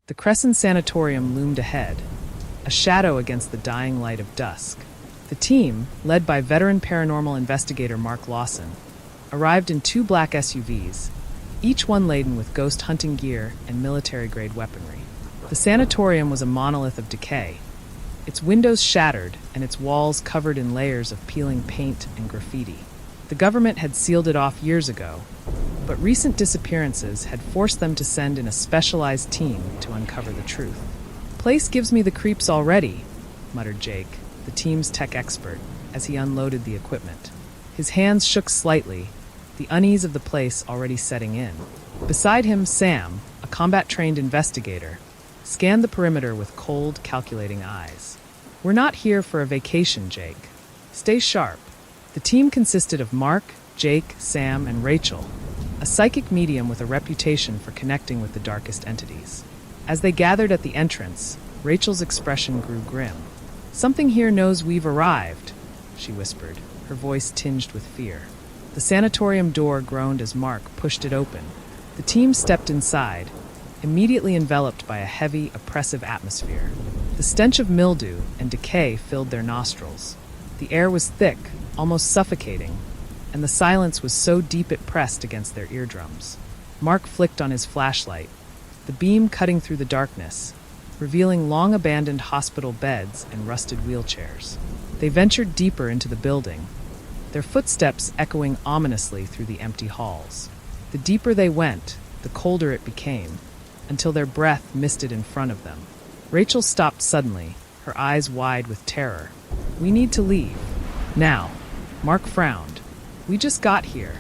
The Cresson Sanatorium loomed ahead, a shadow against the dying light of dusk. The team, led by veteran paranormal investigator Mark Lawson, arrived in two black SUVs, each one laden with ghost hunting gear and military-grade weaponry. The sanatorium was a monolith of decay, its windows shattered and its walls covered in layers of peeling paint and graffiti. The government had sealed it off years ago, but recent disappearances had forced them to send in a specialized team to uncover the truth. "Place gives me the creeps already," muttered Jake, the team's tech expert, as he unloaded the equipment. His hands shook slightly, the unease of the place already setting in. Beside him, Sam, a combat-trained investigator, scanned the perimeter with cold, calculating eyes. "We're not here for a vacation, Jake. Stay sharp." The team consisted of Mark, Jake, Sam, and Rachel, a psychic medium with a reputation for connecting with the darkest entities. As they gathered at the entrance, Rachel's expression grew grim. "Something here knows we've arrived," she whispered, her voice tinged with fear. The sanatorium door groaned as Mark pushed it open. The team stepped inside, immediately enveloped by a heavy, oppressive atmosphere. The stench of mildew and decay filled their nostrils. The air was thick, almost suffocating, and the silence was so deep it pressed against their eardrums. Mark flicked on his flashlight, the beam cutting through the darkness, revealing long-abandoned hospital beds and rusted wheelchairs. They ventured deeper into the building, their footsteps echoing ominously through the empty halls. The deeper they went, the colder it became, until their breath misted in front of them. Rachel stopped suddenly, her eyes wide with terror. "We need to leave. Now." Mark frowned. "We just got here.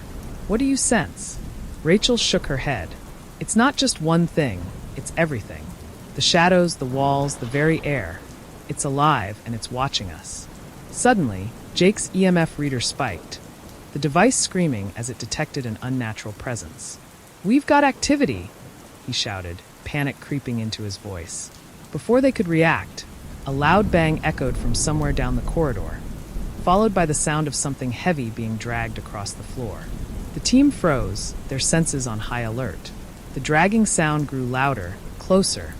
What do you sense?" Rachel shook her head. "It's not just one thing, it's everything. The shadows, the walls, the very air. It's alive and it's watching us." Suddenly, Jake's EMF reader spiked, the device screaming as it detected an unnatural presence. "We've got activity," he shouted, panic creeping into his voice. Before they could react, a loud bang echoed from somewhere down the corridor, followed by the sound of something heavy being dragged across the floor. The team froze, their senses on high alert. The dragging sound grew louder, closer,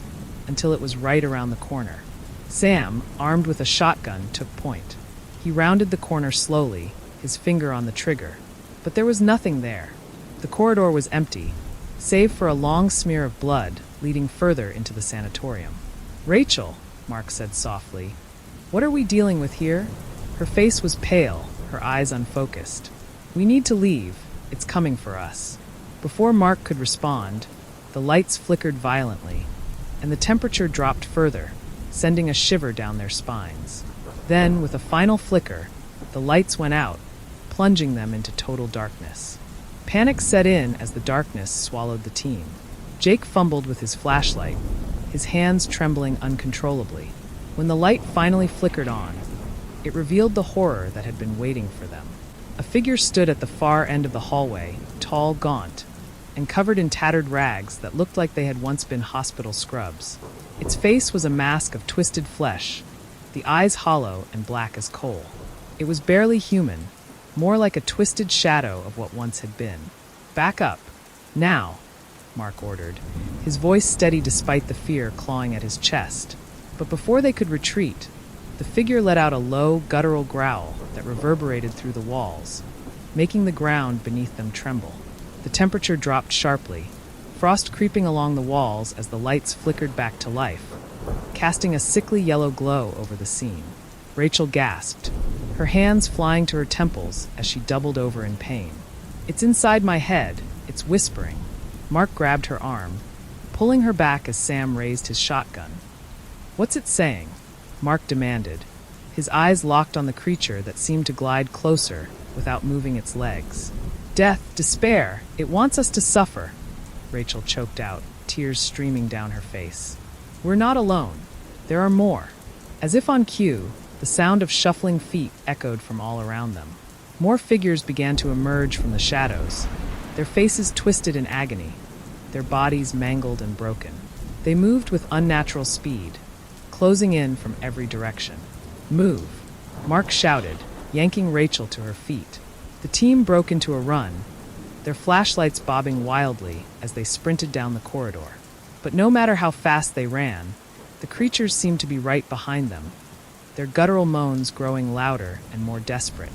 until it was right around the corner. Sam, armed with a shotgun, took point. He rounded the corner slowly, his finger on the trigger. But there was nothing there. The corridor was empty, save for a long smear of blood leading further into the sanatorium. "Rachel," Mark said softly, "what are we dealing with here?" Her face was pale, her eyes unfocused. "We need to leave. It's coming for us." Before Mark could respond, the lights flickered violently, and the temperature dropped further, sending a shiver down their spines. Then, with a final flicker, the lights went out, plunging them into total darkness. Panic set in as the darkness swallowed the team. Jake fumbled with his flashlight, his hands trembling uncontrollably. When the light finally flickered on, it revealed the horror that had been waiting for them. A figure stood at the far end of the hallway, tall, gaunt, and covered in tattered rags that looked like they had once been hospital scrubs. Its face was a mask of twisted flesh, the eyes hollow and black as coal. It was barely human, more like a twisted shadow of what once had been. "Back up. Now," Mark ordered, his voice steady despite the fear clawing at his chest. But before they could retreat, the figure let out a low, guttural growl that reverberated through the walls, making the ground beneath them tremble. The temperature dropped sharply, frost creeping along the walls as the lights flickered back to life, casting a sickly yellow glow over the scene. Rachel gasped, her hands flying to her temples as she doubled over in pain. "It's inside my head. It's whispering." Mark grabbed her arm, pulling her back as Sam raised his shotgun. "What's it saying?" Mark demanded, his eyes locked on the creature that seemed to glide closer without moving its legs. "Death, despair, it wants us to suffer," Rachel choked out, tears streaming down her face. "We're not alone. There are more." As if on cue, the sound of shuffling feet echoed from all around them. More figures began to emerge from the shadows, their faces twisted in agony, their bodies mangled and broken. They moved with unnatural speed, closing in from every direction. "Move," Mark shouted, yanking Rachel to her feet. The team broke into a run, their flashlights bobbing wildly as they sprinted down the corridor. But no matter how fast they ran, the creatures seemed to be right behind them, their guttural moans growing louder and more desperate.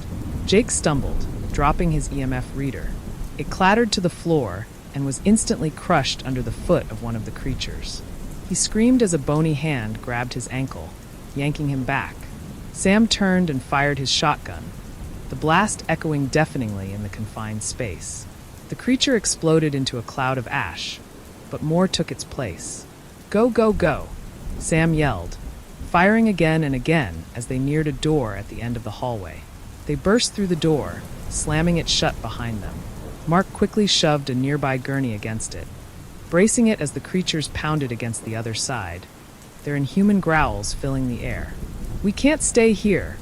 Jake stumbled, dropping his EMF reader. It clattered to the floor and was instantly crushed under the foot of one of the creatures. He screamed as a bony hand grabbed his ankle, yanking him back. Sam turned and fired his shotgun, the blast echoing deafeningly in the confined space. The creature exploded into a cloud of ash, but more took its place. "Go, go, go!" Sam yelled, firing again and again as they neared a door at the end of the hallway. They burst through the door, slamming it shut behind them. Mark quickly shoved a nearby gurney against it, bracing it as the creatures pounded against the other side, their inhuman growls filling the air. "We can't stay here,"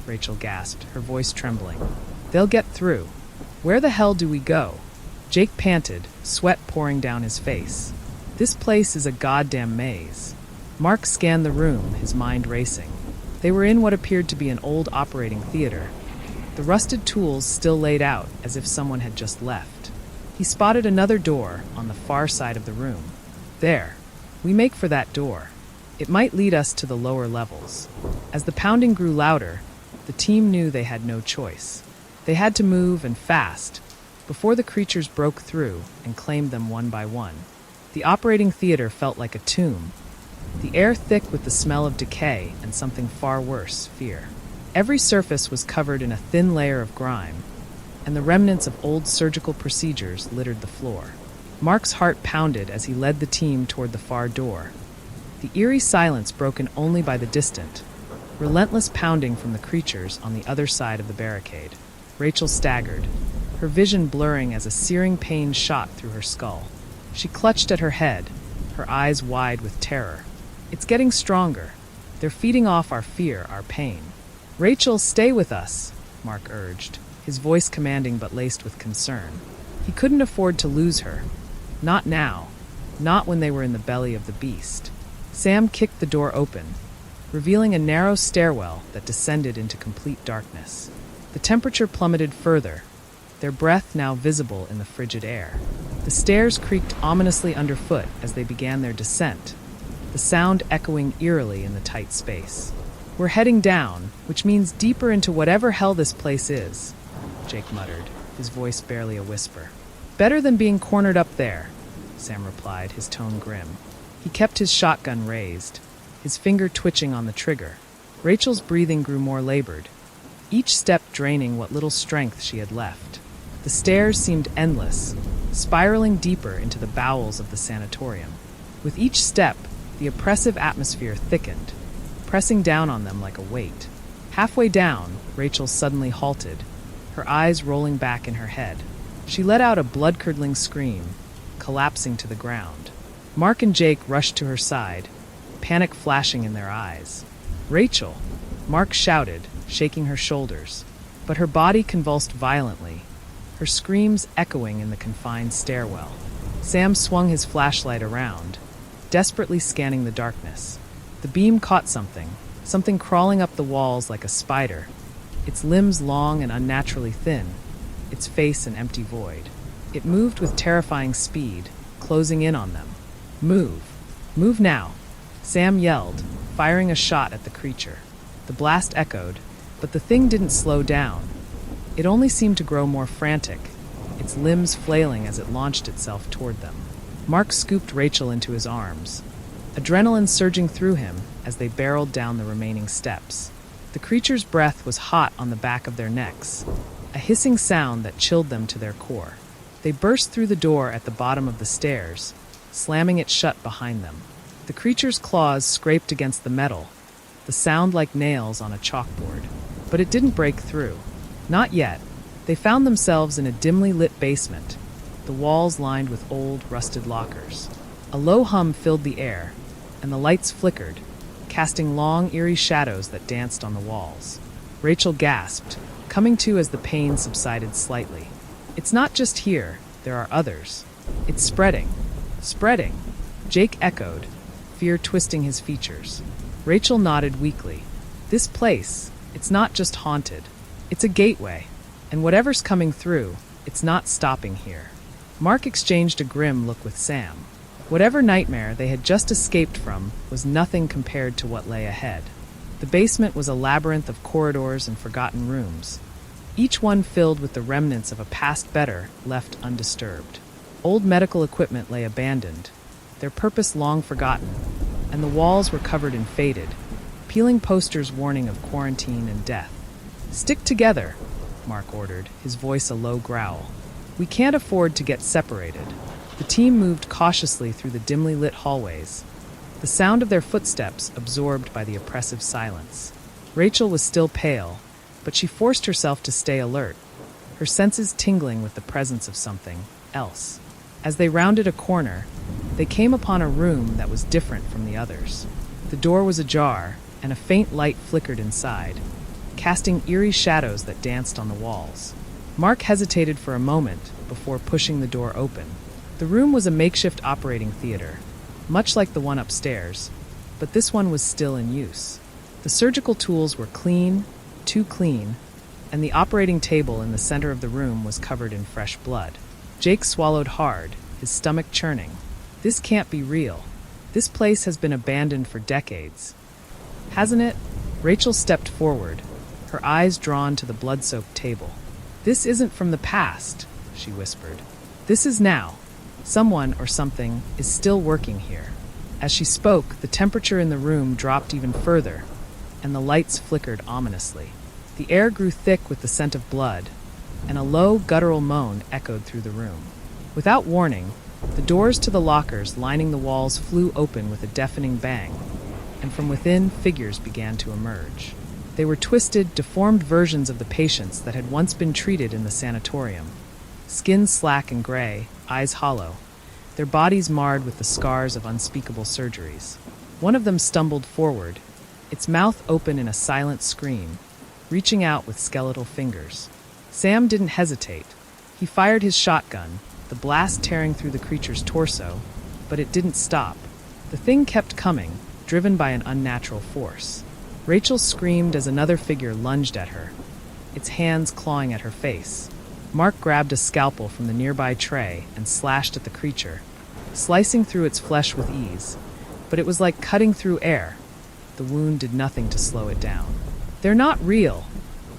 Rachel gasped, her voice trembling. "They'll get through. Where the hell do we go?" Jake panted, sweat pouring down his face. "This place is a goddamn maze." Mark scanned the room, his mind racing. They were in what appeared to be an old operating theater, the rusted tools still laid out as if someone had just left. He spotted another door on the far side of the room. "There. We make for that door. It might lead us to the lower levels." As the pounding grew louder, the team knew they had no choice. They had to move, and fast, before the creatures broke through and claimed them one by one. The operating theater felt like a tomb, the air thick with the smell of decay and something far worse, fear. Every surface was covered in a thin layer of grime, and the remnants of old surgical procedures littered the floor. Mark's heart pounded as he led the team toward the far door, the eerie silence broken only by the distant, relentless pounding from the creatures on the other side of the barricade. Rachel staggered, her vision blurring as a searing pain shot through her skull. She clutched at her head, her eyes wide with terror. "It's getting stronger. They're feeding off our fear, our pain." "Rachel, stay with us," Mark urged, his voice commanding but laced with concern. He couldn't afford to lose her. Not now. Not when they were in the belly of the beast. Sam kicked the door open, revealing a narrow stairwell that descended into complete darkness. The temperature plummeted further, their breath now visible in the frigid air. The stairs creaked ominously underfoot as they began their descent, the sound echoing eerily in the tight space. "We're heading down, which means deeper into whatever hell this place is," Jake muttered, his voice barely a whisper. "Better than being cornered up there," Sam replied, his tone grim. He kept his shotgun raised, his finger twitching on the trigger. Rachel's breathing grew more labored, each step draining what little strength she had left. The stairs seemed endless, spiraling deeper into the bowels of the sanatorium. With each step, the oppressive atmosphere thickened, pressing down on them like a weight. Halfway down, Rachel suddenly halted, her eyes rolling back in her head. She let out a blood-curdling scream, collapsing to the ground. Mark and Jake rushed to her side, panic flashing in their eyes. "Rachel!" Mark shouted, shaking her shoulders, but her body convulsed violently, her screams echoing in the confined stairwell. Sam swung his flashlight around, desperately scanning the darkness. The beam caught something crawling up the walls like a spider, its limbs long and unnaturally thin, its face an empty void. It moved with terrifying speed, closing in on them. "Move! Move now!" Sam yelled, firing a shot at the creature. The blast echoed, but the thing didn't slow down. It only seemed to grow more frantic, its limbs flailing as it launched itself toward them. Mark scooped Rachel into his arms, adrenaline surging through him as they barreled down the remaining steps. The creature's breath was hot on the back of their necks, a hissing sound that chilled them to their core. They burst through the door at the bottom of the stairs, slamming it shut behind them. The creature's claws scraped against the metal, the sound like nails on a chalkboard. But it didn't break through. Not yet. They found themselves in a dimly lit basement, the walls lined with old, rusted lockers. A low hum filled the air, and the lights flickered, casting long, eerie shadows that danced on the walls. Rachel gasped, coming to as the pain subsided slightly. "It's not just here. There are others. It's spreading. Spreading," Jake echoed, fear twisting his features. Rachel nodded weakly. "This place, it's not just haunted. It's a gateway, and whatever's coming through, it's not stopping here." Mark exchanged a grim look with Sam. Whatever nightmare they had just escaped from was nothing compared to what lay ahead. The basement was a labyrinth of corridors and forgotten rooms, each one filled with the remnants of a past better left undisturbed. Old medical equipment lay abandoned, their purpose long forgotten, and the walls were covered in faded, peeling posters warning of quarantine and death. "Stick together," Mark ordered, his voice a low growl. "We can't afford to get separated." The team moved cautiously through the dimly lit hallways, the sound of their footsteps absorbed by the oppressive silence. Rachel was still pale, but she forced herself to stay alert, her senses tingling with the presence of something else. As they rounded a corner, they came upon a room that was different from the others. The door was ajar, and a faint light flickered inside, casting eerie shadows that danced on the walls. Mark hesitated for a moment before pushing the door open. The room was a makeshift operating theater, much like the one upstairs, but this one was still in use. The surgical tools were clean, too clean, and the operating table in the center of the room was covered in fresh blood. Jake swallowed hard, his stomach churning. This can't be real. This place has been abandoned for decades. Hasn't it? Rachel stepped forward, her eyes drawn to the blood-soaked table. "This isn't from the past," she whispered. "This is now. Someone or something is still working here." As she spoke, the temperature in the room dropped even further, and the lights flickered ominously. The air grew thick with the scent of blood, and a low, guttural moan echoed through the room. Without warning, the doors to the lockers lining the walls flew open with a deafening bang, and from within, figures began to emerge. They were twisted, deformed versions of the patients that had once been treated in the sanatorium. Skin slack and gray, eyes hollow, their bodies marred with the scars of unspeakable surgeries. One of them stumbled forward, its mouth open in a silent scream, reaching out with skeletal fingers. Sam didn't hesitate. He fired his shotgun, the blast tearing through the creature's torso, but it didn't stop. The thing kept coming, driven by an unnatural force. Rachel screamed as another figure lunged at her, its hands clawing at her face. Mark grabbed a scalpel from the nearby tray and slashed at the creature, slicing through its flesh with ease. But it was like cutting through air. The wound did nothing to slow it down. "They're not real,"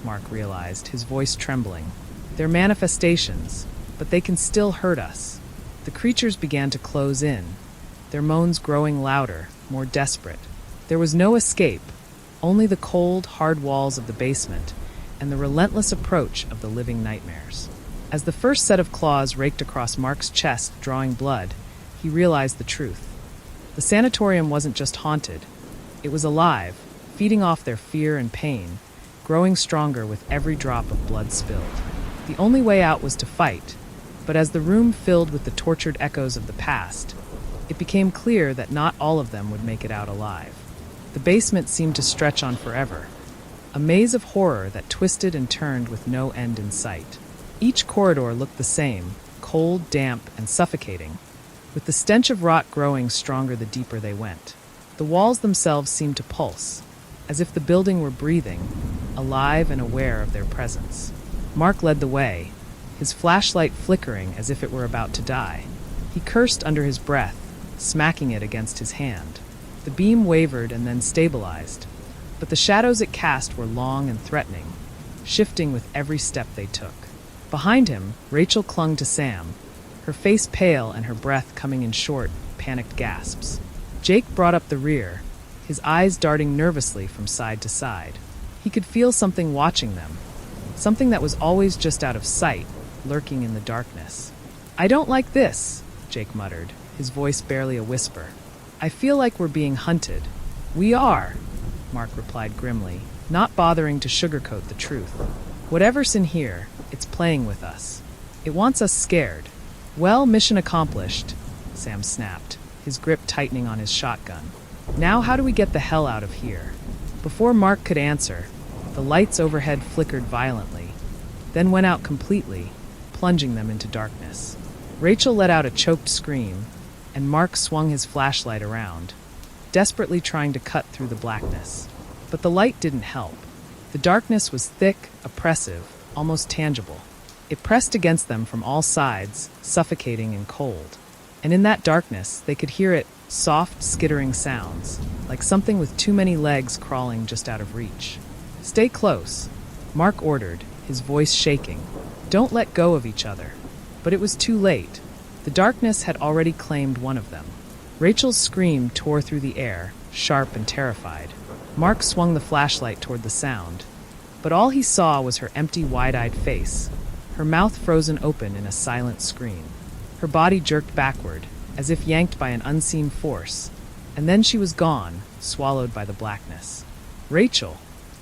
Mark realized, his voice trembling. "They're manifestations, but they can still hurt us." The creatures began to close in, their moans growing louder, more desperate. There was no escape, only the cold, hard walls of the basement and the relentless approach of the living nightmares. As the first set of claws raked across Mark's chest, drawing blood, he realized the truth. The sanatorium wasn't just haunted. It was alive, feeding off their fear and pain, growing stronger with every drop of blood spilled. The only way out was to fight, but as the room filled with the tortured echoes of the past, it became clear that not all of them would make it out alive. The basement seemed to stretch on forever, a maze of horror that twisted and turned with no end in sight. Each corridor looked the same, cold, damp, and suffocating, with the stench of rot growing stronger the deeper they went. The walls themselves seemed to pulse, as if the building were breathing, alive and aware of their presence. Mark led the way, his flashlight flickering as if it were about to die. He cursed under his breath, smacking it against his hand. The beam wavered and then stabilized, but the shadows it cast were long and threatening, shifting with every step they took. Behind him, Rachel clung to Sam, her face pale and her breath coming in short, panicked gasps. Jake brought up the rear, his eyes darting nervously from side to side. He could feel something watching them, something that was always just out of sight, lurking in the darkness. "I don't like this," Jake muttered, his voice barely a whisper. "I feel like we're being hunted." "We are," Mark replied grimly, not bothering to sugarcoat the truth. "Whatever's in here, it's playing with us. It wants us scared." "Well, mission accomplished," Sam snapped, his grip tightening on his shotgun. "Now how do we get the hell out of here?" Before Mark could answer, the lights overhead flickered violently, then went out completely, plunging them into darkness. Rachel let out a choked scream, and Mark swung his flashlight around, desperately trying to cut through the blackness. But the light didn't help. The darkness was thick, oppressive, almost tangible. It pressed against them from all sides, suffocating and cold. And in that darkness, they could hear it, soft, skittering sounds, like something with too many legs crawling just out of reach. "Stay close," Mark ordered, his voice shaking. "Don't let go of each other." But it was too late. The darkness had already claimed one of them. Rachel's scream tore through the air, sharp and terrified. Mark swung the flashlight toward the sound, but all he saw was her empty, wide-eyed face, her mouth frozen open in a silent scream. Her body jerked backward, as if yanked by an unseen force, and then she was gone, swallowed by the blackness. "Rachel!"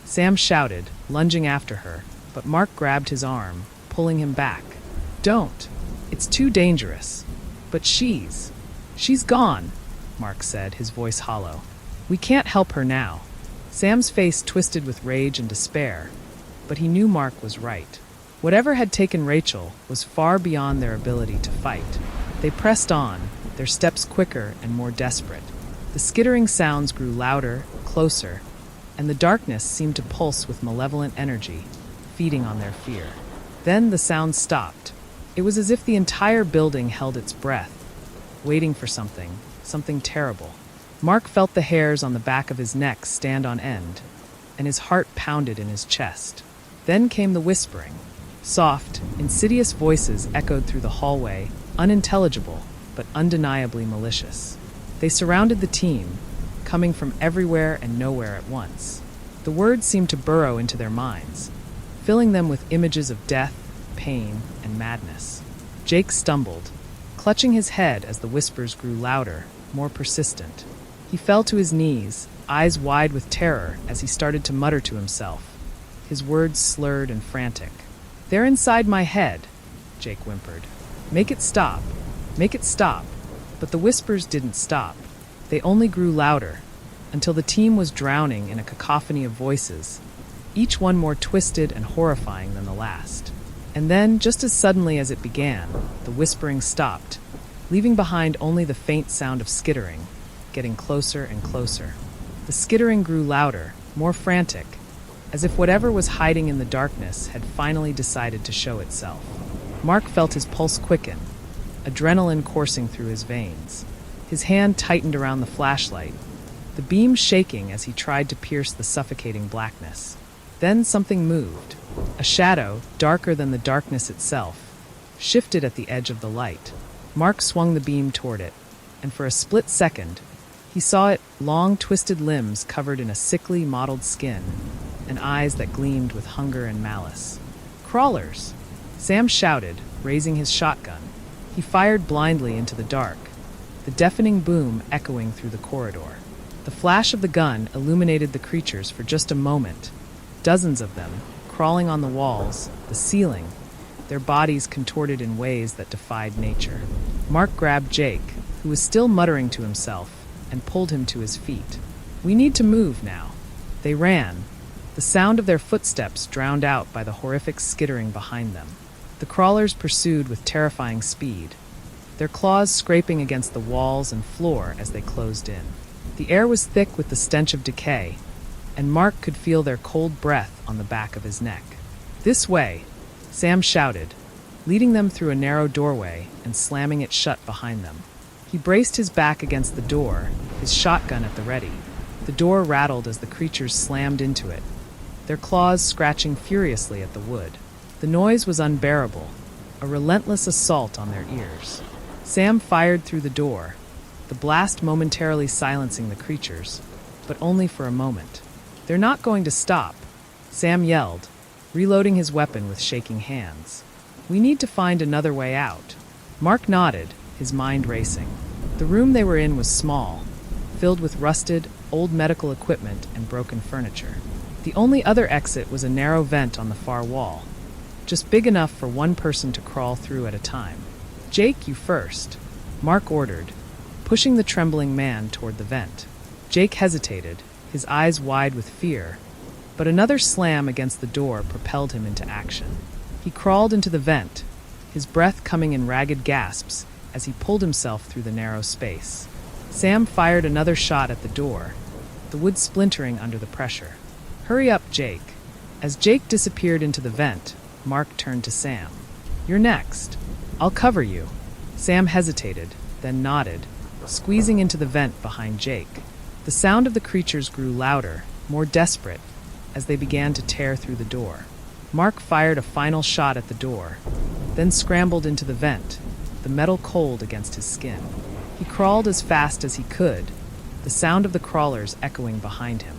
Sam shouted, lunging after her, but Mark grabbed his arm, pulling him back. "Don't! It's too dangerous." "But she's gone," Mark said, his voice hollow. "We can't help her now." Sam's face twisted with rage and despair, but he knew Mark was right. Whatever had taken Rachel was far beyond their ability to fight. They pressed on, their steps quicker and more desperate. The skittering sounds grew louder, closer, and the darkness seemed to pulse with malevolent energy, feeding on their fear. Then the sound stopped. It was as if the entire building held its breath, waiting for something terrible. Mark felt the hairs on the back of his neck stand on end, and his heart pounded in his chest. Then came the whispering. Soft, insidious voices echoed through the hallway, unintelligible, but undeniably malicious. They surrounded the team, coming from everywhere and nowhere at once. The words seemed to burrow into their minds, filling them with images of death, pain, and madness. Jake stumbled, clutching his head as the whispers grew louder, more persistent. He fell to his knees, eyes wide with terror as he started to mutter to himself, his words slurred and frantic. "They're inside my head," Jake whimpered. "Make it stop. Make it stop." But the whispers didn't stop. They only grew louder, until the team was drowning in a cacophony of voices, each one more twisted and horrifying than the last. And then, just as suddenly as it began, the whispering stopped, leaving behind only the faint sound of skittering, getting closer and closer. The skittering grew louder, more frantic, as if whatever was hiding in the darkness had finally decided to show itself. Mark felt his pulse quicken, adrenaline coursing through his veins. His hand tightened around the flashlight, the beam shaking as he tried to pierce the suffocating blackness. Then something moved. A shadow, darker than the darkness itself, shifted at the edge of the light. Mark swung the beam toward it, and for a split second, he saw it, long, twisted limbs covered in a sickly, mottled skin, and eyes that gleamed with hunger and malice. "Crawlers!" Sam shouted, raising his shotgun. He fired blindly into the dark, the deafening boom echoing through the corridor. The flash of the gun illuminated the creatures for just a moment, dozens of them, crawling on the walls, the ceiling, their bodies contorted in ways that defied nature. Mark grabbed Jake, who was still muttering to himself, and pulled him to his feet. "We need to move now." They ran, the sound of their footsteps drowned out by the horrific skittering behind them. The crawlers pursued with terrifying speed, their claws scraping against the walls and floor as they closed in. The air was thick with the stench of decay, and Mark could feel their cold breath on the back of his neck. "This way!" Sam shouted, leading them through a narrow doorway and slamming it shut behind them. He braced his back against the door, his shotgun at the ready. The door rattled as the creatures slammed into it, their claws scratching furiously at the wood. The noise was unbearable, a relentless assault on their ears. Sam fired through the door, the blast momentarily silencing the creatures, but only for a moment. "They're not going to stop," Sam yelled, reloading his weapon with shaking hands. "We need to find another way out." Mark nodded, his mind racing. The room they were in was small, filled with rusted, old medical equipment and broken furniture. The only other exit was a narrow vent on the far wall, just big enough for one person to crawl through at a time. "Jake, you first," Mark ordered, pushing the trembling man toward the vent. Jake hesitated, his eyes wide with fear, but another slam against the door propelled him into action. He crawled into the vent, his breath coming in ragged gasps as he pulled himself through the narrow space. Sam fired another shot at the door, the wood splintering under the pressure. "Hurry up, Jake." As Jake disappeared into the vent, Mark turned to Sam. "You're next. I'll cover you." Sam hesitated, then nodded, squeezing into the vent behind Jake. The sound of the creatures grew louder, more desperate, as they began to tear through the door. Mark fired a final shot at the door, then scrambled into the vent, the metal cold against his skin. He crawled as fast as he could, the sound of the crawlers echoing behind him.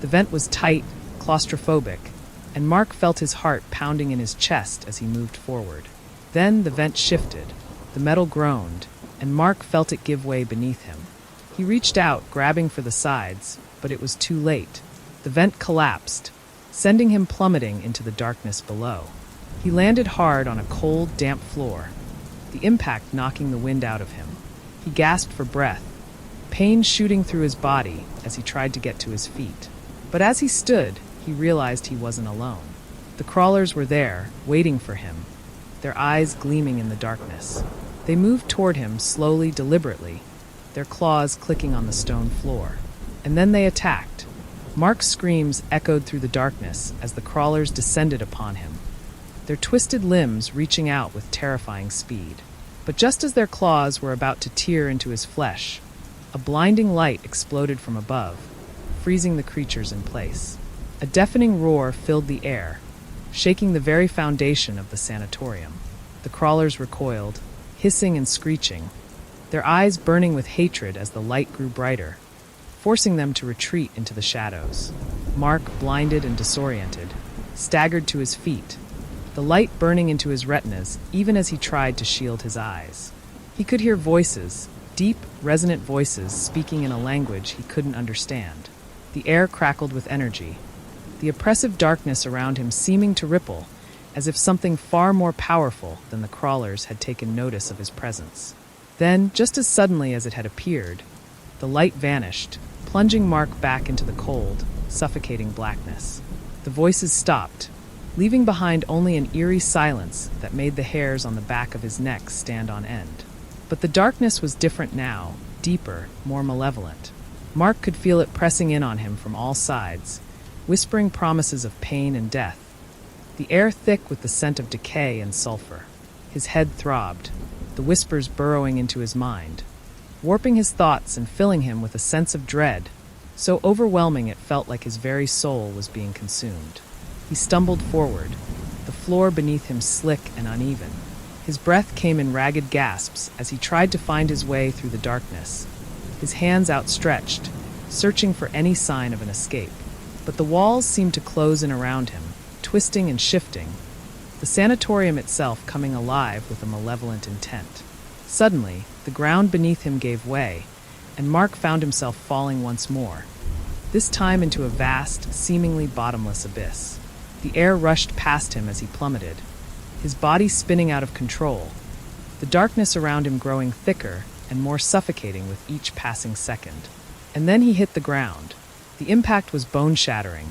The vent was tight, claustrophobic, and Mark felt his heart pounding in his chest as he moved forward. Then the vent shifted, the metal groaned, and Mark felt it give way beneath him. He reached out, grabbing for the sides, but it was too late. The vent collapsed, sending him plummeting into the darkness below. He landed hard on a cold, damp floor, the impact knocking the wind out of him. He gasped for breath, pain shooting through his body as he tried to get to his feet. But as he stood, he realized he wasn't alone. The crawlers were there, waiting for him, their eyes gleaming in the darkness. They moved toward him slowly, deliberately, their claws clicking on the stone floor. And then they attacked. Mark's screams echoed through the darkness as the crawlers descended upon him, their twisted limbs reaching out with terrifying speed. But just as their claws were about to tear into his flesh, a blinding light exploded from above, freezing the creatures in place. A deafening roar filled the air, shaking the very foundation of the sanatorium. The crawlers recoiled, hissing and screeching, their eyes burning with hatred as the light grew brighter, forcing them to retreat into the shadows. Mark, blinded and disoriented, staggered to his feet, the light burning into his retinas even as he tried to shield his eyes. He could hear voices, deep, resonant voices speaking in a language he couldn't understand. The air crackled with energy, the oppressive darkness around him seeming to ripple, as if something far more powerful than the crawlers had taken notice of his presence. Then, just as suddenly as it had appeared, the light vanished, plunging Mark back into the cold, suffocating blackness. The voices stopped, leaving behind only an eerie silence that made the hairs on the back of his neck stand on end. But the darkness was different now, deeper, more malevolent. Mark could feel it pressing in on him from all sides, whispering promises of pain and death, the air thick with the scent of decay and sulfur. His head throbbed, the whispers burrowing into his mind, warping his thoughts and filling him with a sense of dread, so overwhelming it felt like his very soul was being consumed. He stumbled forward, the floor beneath him slick and uneven. His breath came in ragged gasps as he tried to find his way through the darkness, his hands outstretched, searching for any sign of an escape. But the walls seemed to close in around him, twisting and shifting, the sanatorium itself coming alive with a malevolent intent. Suddenly, the ground beneath him gave way, and Mark found himself falling once more, this time into a vast, seemingly bottomless abyss. The air rushed past him as he plummeted, his body spinning out of control, the darkness around him growing thicker and more suffocating with each passing second. And then he hit the ground. The impact was bone-shattering,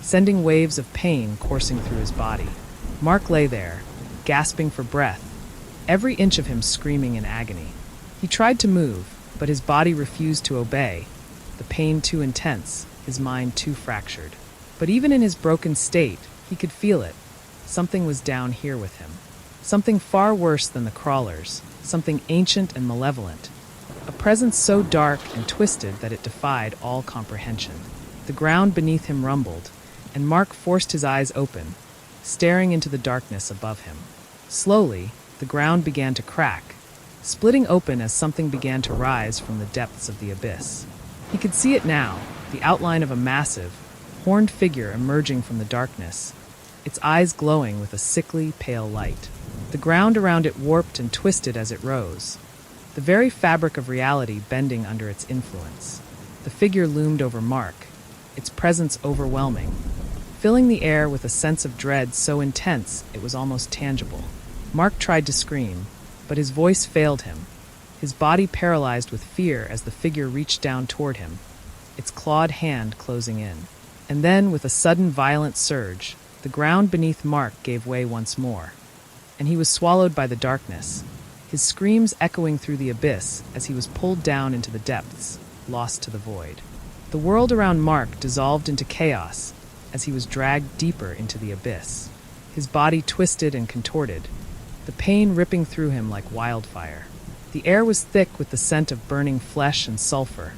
sending waves of pain coursing through his body. Mark lay there, gasping for breath, every inch of him screaming in agony. He tried to move, but his body refused to obey, the pain too intense, his mind too fractured. But even in his broken state, he could feel it. Something was down here with him. Something far worse than the crawlers, something ancient and malevolent. A presence so dark and twisted that it defied all comprehension. The ground beneath him rumbled, and Mark forced his eyes open, staring into the darkness above him. Slowly, the ground began to crack, splitting open as something began to rise from the depths of the abyss. He could see it now, the outline of a massive, horned figure emerging from the darkness, its eyes glowing with a sickly, pale light. The ground around it warped and twisted as it rose, the very fabric of reality bending under its influence. The figure loomed over Mark, its presence overwhelming, filling the air with a sense of dread so intense it was almost tangible. Mark tried to scream, but his voice failed him, his body paralyzed with fear as the figure reached down toward him, its clawed hand closing in. And then, with a sudden violent surge, the ground beneath Mark gave way once more, and he was swallowed by the darkness, his screams echoing through the abyss as he was pulled down into the depths, lost to the void. The world around Mark dissolved into chaos as he was dragged deeper into the abyss, his body twisted and contorted, the pain ripping through him like wildfire. The air was thick with the scent of burning flesh and sulfur,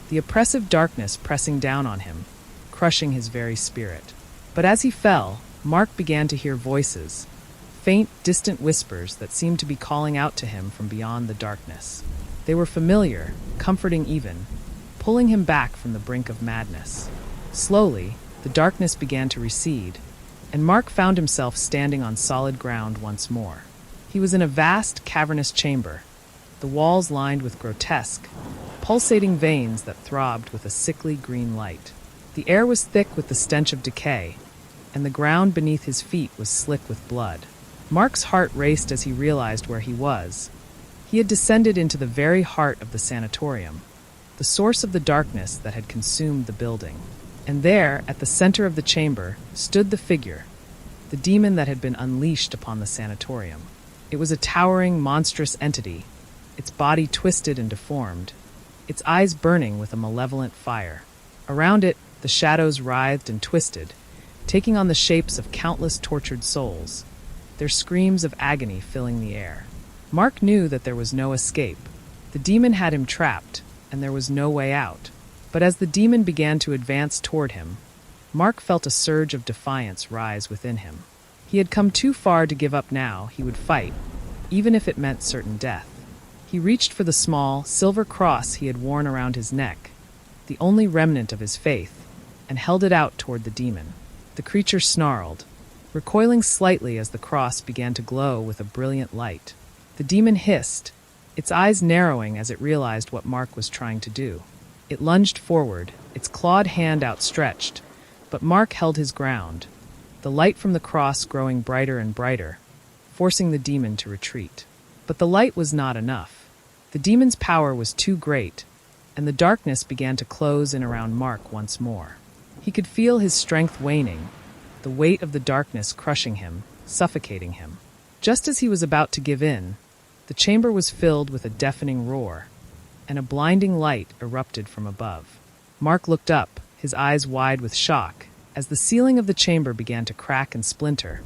the oppressive darkness pressing down on him, crushing his very spirit. But as he fell, Mark began to hear voices, faint, distant whispers that seemed to be calling out to him from beyond the darkness. They were familiar, comforting even, pulling him back from the brink of madness. Slowly, the darkness began to recede, and Mark found himself standing on solid ground once more. He was in a vast, cavernous chamber, the walls lined with grotesque, pulsating veins that throbbed with a sickly green light. The air was thick with the stench of decay, and the ground beneath his feet was slick with blood. Mark's heart raced as he realized where he was. He had descended into the very heart of the sanatorium, the source of the darkness that had consumed the building. And there, at the center of the chamber, stood the figure, the demon that had been unleashed upon the sanatorium. It was a towering, monstrous entity, its body twisted and deformed, its eyes burning with a malevolent fire. Around it, the shadows writhed and twisted, taking on the shapes of countless tortured souls, their screams of agony filling the air. Mark knew that there was no escape. The demon had him trapped, and there was no way out. But as the demon began to advance toward him, Mark felt a surge of defiance rise within him. He had come too far to give up now. He would fight, even if it meant certain death. He reached for the small, silver cross he had worn around his neck, the only remnant of his faith, and held it out toward the demon. The creature snarled, recoiling slightly as the cross began to glow with a brilliant light. The demon hissed, its eyes narrowing as it realized what Mark was trying to do. It lunged forward, its clawed hand outstretched, but Mark held his ground, the light from the cross growing brighter and brighter, forcing the demon to retreat. But the light was not enough. The demon's power was too great, and the darkness began to close in around Mark once more. He could feel his strength waning, the weight of the darkness crushing him, suffocating him. Just as he was about to give in, the chamber was filled with a deafening roar, and a blinding light erupted from above. Mark looked up, his eyes wide with shock, as the ceiling of the chamber began to crack and splinter,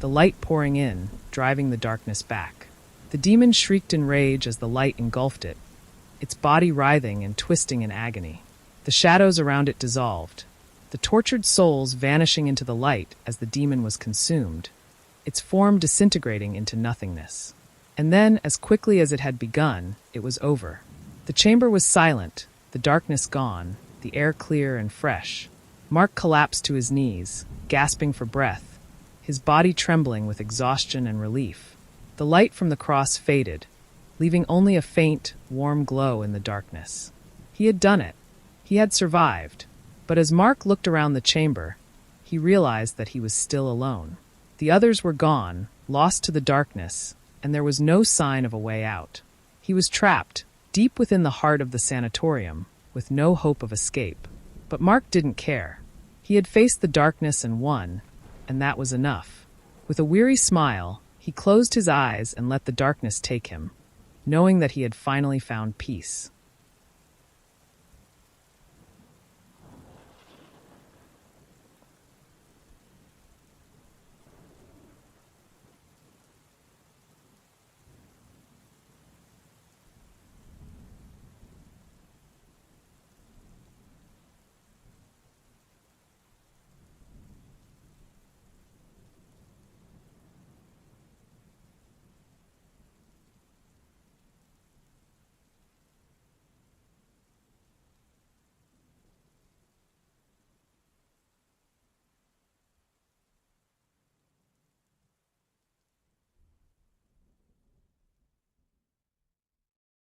the light pouring in, driving the darkness back. The demon shrieked in rage as the light engulfed it, its body writhing and twisting in agony. The shadows around it dissolved, the tortured souls vanishing into the light as the demon was consumed, its form disintegrating into nothingness. And then, as quickly as it had begun, it was over. The chamber was silent, the darkness gone, the air clear and fresh. Mark collapsed to his knees, gasping for breath, his body trembling with exhaustion and relief. The light from the cross faded, leaving only a faint, warm glow in the darkness. He had done it. He had survived. But as Mark looked around the chamber, he realized that he was still alone. The others were gone, lost to the darkness, and there was no sign of a way out. He was trapped, deep within the heart of the sanatorium, with no hope of escape. But Mark didn't care. He had faced the darkness and won, and that was enough. With a weary smile, he closed his eyes and let the darkness take him, knowing that he had finally found peace.